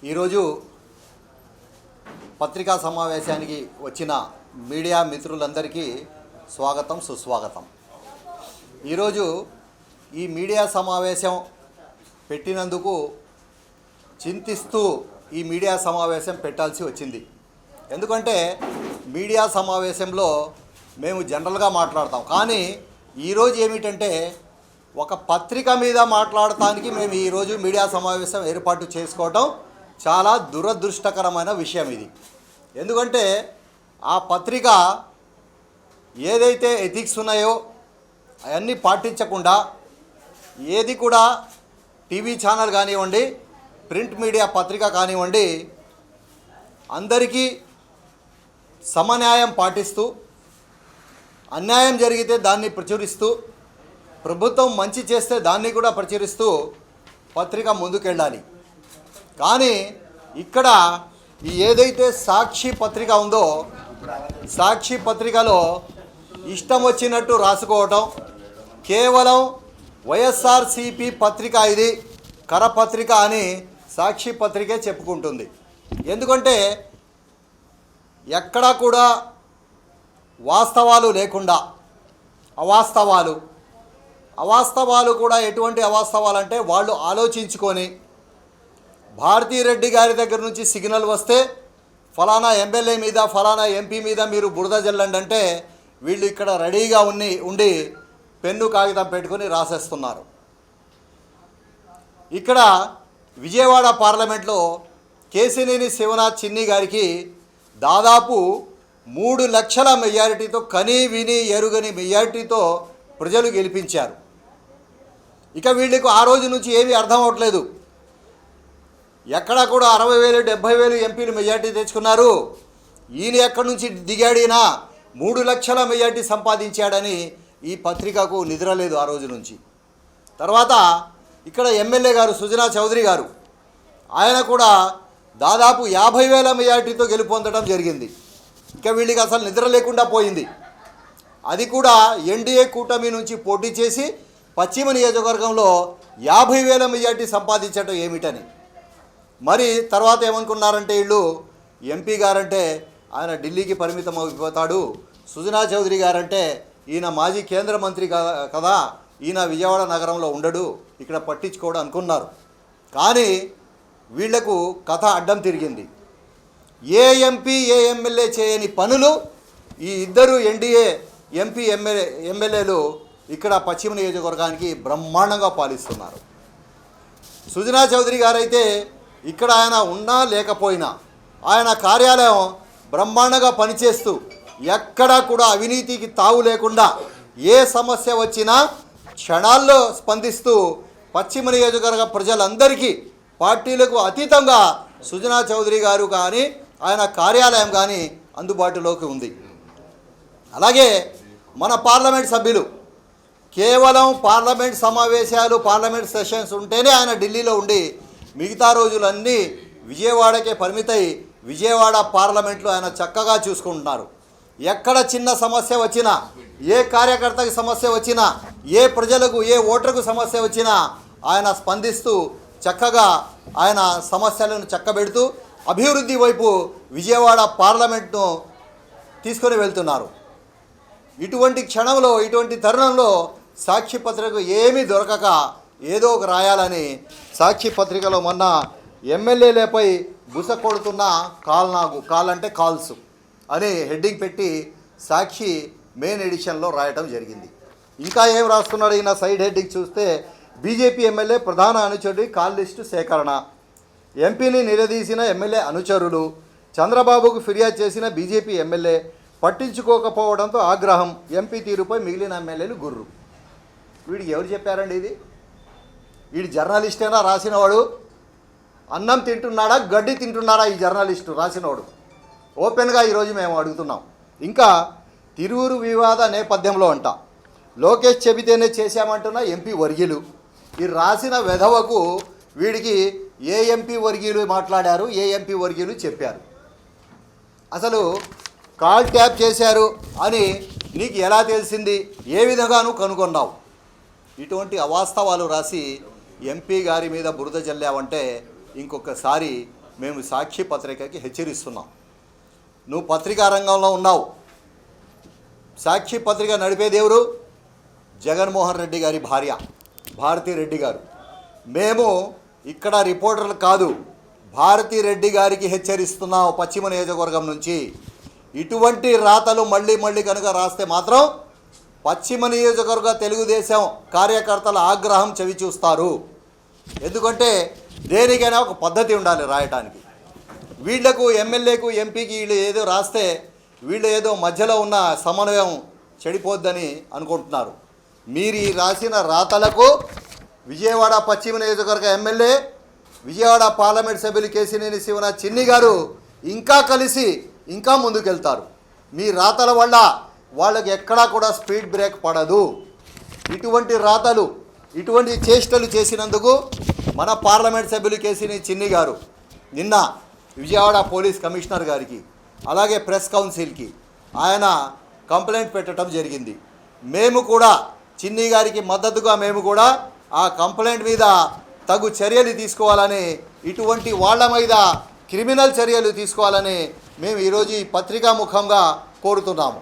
ఈరోజు పత్రికా సమావేశానికి వచ్చిన మీడియా మిత్రులందరికీ స్వాగతం సుస్వాగతం. ఈరోజు ఈ మీడియా సమావేశం పెట్టినందుకు చింతిస్తూ ఈ మీడియా సమావేశం పెట్టాల్సి వచ్చింది. ఎందుకంటే మీడియా సమావేశంలో మేము జనరల్గా మాట్లాడతాం, కానీ ఈరోజు ఏమిటంటే ఒక పత్రిక మీద మాట్లాడటానికి మేము ఈరోజు మీడియా సమావేశం ఏర్పాటు చేసుకోవటం చాలా దురదృష్టకరమైన విషయం ఇది. ఎందుకంటే ఆ పత్రిక ఏదైతే ఎథిక్స్ ఉన్నాయో అవన్నీ పాటించకుండా ఏది కూడా టీవీ ఛానల్ కానివ్వండి, ప్రింట్ మీడియా పత్రిక కానివ్వండి, అందరికీ సమన్యాయం పాటిస్తూ, అన్యాయం జరిగితే దాన్ని ప్రచురిస్తూ, ప్రభుత్వం మంచి చేస్తే దాన్ని కూడా ప్రచురిస్తూ పత్రిక ముందుకెళ్ళాలి. కానీ ఇక్కడ ఈ ఏదైతే సాక్షి పత్రిక ఉందో, సాక్షి పత్రికలో ఇష్టం వచ్చినట్టు రాసుకోవటం, కేవలం వైఎస్ఆర్సీపీ పత్రిక ఇది కరపత్రిక అని సాక్షి పత్రికే చెప్పుకుంటుంది. ఎందుకంటే ఎక్కడా కూడా వాస్తవాలు లేకుండా అవాస్తవాలు కూడా ఎటువంటి అవాస్తవాలు అంటే వాళ్ళు ఆలోచించుకొని భారతీరెడ్డి గారి దగ్గర నుంచి సిగ్నల్ వస్తే ఫలానా ఎమ్మెల్యే మీద ఫలానా ఎంపీ మీద మీరు బురద జల్లండి అంటే వీళ్ళు ఇక్కడ రెడీగా ఉండి పెన్ను కాగితం పెట్టుకొని రాసేస్తున్నారు. ఇక్కడ విజయవాడ పార్లమెంట్లో కేశినేని శివనాథ్ చిన్ని గారికి దాదాపు 3 లక్షల మెజారిటీతో, కనీ విని ఎరుగని మెజారిటీతో ప్రజలు గెలిపించారు. ఇక వీళ్ళకు ఆ రోజు నుంచి ఏమీ అర్థం అవ్వట్లేదు. ఎక్కడా కూడా 60,000 70,000 ఎంపీలు మెజార్టీ తెచ్చుకున్నారు. ఈయన ఎక్కడి నుంచి దిగాడినా 3 లక్షల మెజార్టీ సంపాదించాడని ఈ పత్రికకు నిద్రలేదు ఆ రోజు నుంచి. తర్వాత ఇక్కడ ఎమ్మెల్యే గారు సుజనా చౌదరి గారు, ఆయన కూడా దాదాపు 50,000 మెజార్టీతో గెలుపొందడం జరిగింది. ఇక వీళ్ళకి అసలు నిద్ర లేకుండా పోయింది. అది కూడా ఎన్డీఏ కూటమి నుంచి పోటీ చేసి పశ్చిమ నియోజకవర్గంలో 50,000 మెజార్టీ సంపాదించడం ఏమిటని. మరి తర్వాత ఏమనుకున్నారంటే వీళ్ళు ఎంపీ గారంటే ఆయన ఢిల్లీకి పరిమితం అయిపోతాడు, సుజనా చౌదరి గారంటే ఈయన మాజీ కేంద్ర మంత్రి కదా, ఈయన విజయవాడ నగరంలో ఉండడు, ఇక్కడ పట్టించుకోవడం అనుకున్నారు. కానీ వీళ్లకు కథ అడ్డం తిరిగింది. ఏ ఎంపీ ఏ ఎమ్మెల్యే చేయని పనులు ఈ ఇద్దరు ఎన్డీఏ ఎంపీ ఎమ్మెల్యేలు ఇక్కడ పశ్చిమ నియోజకవర్గానికి బ్రహ్మాండంగా పాలిస్తున్నారు. సుజనా చౌదరి గారైతే ఇక్కడ ఆయన ఉన్నా లేకపోయినా ఆయన కార్యాలయం బ్రహ్మాండంగా పనిచేస్తూ ఎక్కడా కూడా అవినీతికి తావు లేకుండా ఏ సమస్య వచ్చినా క్షణాల్లో స్పందిస్తూ పశ్చిమ నియోజకవర్గ ప్రజలందరికీ పార్టీలకు అతీతంగా సుజనా చౌదరి గారు కానీ ఆయన కార్యాలయం కానీ అందుబాటులోకి ఉంది. అలాగే మన పార్లమెంట్ సభ్యులు కేవలం పార్లమెంట్ సమావేశాలు, పార్లమెంట్ సెషన్స్ ఉంటేనే ఆయన ఢిల్లీలో ఉండి మిగతా రోజులన్నీ విజయవాడకే పరిమితై విజయవాడ పార్లమెంట్లో ఆయన చక్కగా చూసుకుంటున్నారు. ఎక్కడ చిన్న సమస్య వచ్చినా, ఏ కార్యకర్తకి సమస్య వచ్చినా, ఏ ప్రజలకు ఏ ఓటర్కు సమస్య వచ్చినా ఆయన స్పందిస్తూ చక్కగా ఆయన సమస్యలను చక్కబెడుతూ అభివృద్ధి వైపు విజయవాడ పార్లమెంట్ను తీసుకొని వెళ్తున్నారు. ఇటువంటి క్షణంలో, ఇటువంటి తరుణంలో సాక్షి పత్రికకు ఏమీ దొరకక ఏదో ఒక రాయాలని సాక్షి పత్రికలో మొన్న ఎమ్మెల్యేలపై బుస కొడుతున్న కాల్ అంటే కాల్స్ అని హెడ్డింగ్ పెట్టి సాక్షి మెయిన్ ఎడిషన్లో రాయటం జరిగింది. ఇంకా ఏం రాస్తున్నాడు ఈయన సైడ్ హెడ్డింగ్ చూస్తే, బీజేపీ ఎమ్మెల్యే ప్రధాన అనుచరుడి కాల్ లిస్టు సేకరణ, ఎంపీని నిలదీసిన ఎమ్మెల్యే అనుచరులు, చంద్రబాబుకు ఫిర్యాదు చేసిన బీజేపీ ఎమ్మెల్యే పట్టించుకోకపోవడంతో ఆగ్రహం, ఎంపీ తీరుపై మిగిలిన ఎమ్మెల్యేలు గుర్రు. వీడికి ఎవరు చెప్పారండి ఇది? వీడి జర్నలిస్టేనా రాసినవాడు? అన్నం తింటున్నాడా, గడ్డి తింటున్నాడా ఈ జర్నలిస్టు రాసినవాడు? ఓపెన్గా ఈరోజు మేము అడుగుతున్నాం. ఇంకా తిరువురు వివాద నేపథ్యంలో అంట లోకేష్ చెబితేనే చేశామంటున్న ఎంపీ వర్గీయులు. ఈ రాసిన వెధవకు వీడికి ఏ ఎంపీ వర్గీయులు మాట్లాడారు, ఏ ఎంపీ వర్గీయులు చెప్పారు? అసలు కాల్ ట్యాప్ చేశారు అని నీకు ఎలా తెలిసింది? ఏ విధంగా నువ్వు కనుగొన్నావు? ఇటువంటి అవాస్తవాలు రాసి ఎంపీ గారి మీద బురద జల్లావంటే ఇంకొకసారి మేము సాక్షి పత్రికకి హెచ్చరిస్తున్నాం. నువ్వు పత్రికా రంగంలో ఉన్నావు. సాక్షి పత్రిక నడిపేది ఎవరు? జగన్మోహన్ రెడ్డి గారి భార్య భారతీ రెడ్డి గారు. మేము ఇక్కడ రిపోర్టర్లు కాదు, భారతీ రెడ్డి గారికి హెచ్చరిస్తున్నాం. పశ్చిమ నియోజకవర్గం నుంచి ఇటువంటి రాతలు మళ్ళీ మళ్ళీ కనుక రాస్తే మాత్రం పశ్చిమ నియోజకవర్గ తెలుగుదేశం కార్యకర్తల ఆగ్రహం చవి చూస్తారు. ఎందుకంటే దేనికైనా ఒక పద్ధతి ఉండాలి రాయటానికి. వీళ్లకు ఎమ్మెల్యేకు ఎంపీకి వీళ్ళు ఏదో రాస్తే వీళ్ళు ఏదో మధ్యలో ఉన్న సమన్వయం చెడిపోద్దని అనుకుంటున్నారు. మీరు ఈ రాసిన రాతలకు విజయవాడ పశ్చిమ నియోజకవర్గ ఎమ్మెల్యే, విజయవాడ పార్లమెంట్ సభ్యులు కేశినేని శివనాథ్ చిన్ని గారు ఇంకా కలిసి ఇంకా ముందుకెళ్తారు. మీ రాతల వల్ల వాళ్ళకి ఎక్కడా కూడా స్పీడ్ బ్రేక్ పడదు. ఇటువంటి రాతలు, ఇటువంటి చేష్టలు చేసినందుకు మన పార్లమెంట్ సభ్యులు కేశినేని చిన్ని గారు నిన్న విజయవాడ పోలీస్ కమిషనర్ గారికి అలాగే ప్రెస్ కౌన్సిల్కి ఆయన కంప్లైంట్ పెట్టడం జరిగింది. మేము కూడా చిన్ని గారికి మద్దతుగా మేము కూడా ఆ కంప్లైంట్ మీద తగు చర్యలు తీసుకోవాలని, ఇటువంటి వాళ్ళ మీద క్రిమినల్ చర్యలు తీసుకోవాలని మేము ఈరోజు ఈ పత్రికా ముఖంగా కోరుతున్నాము.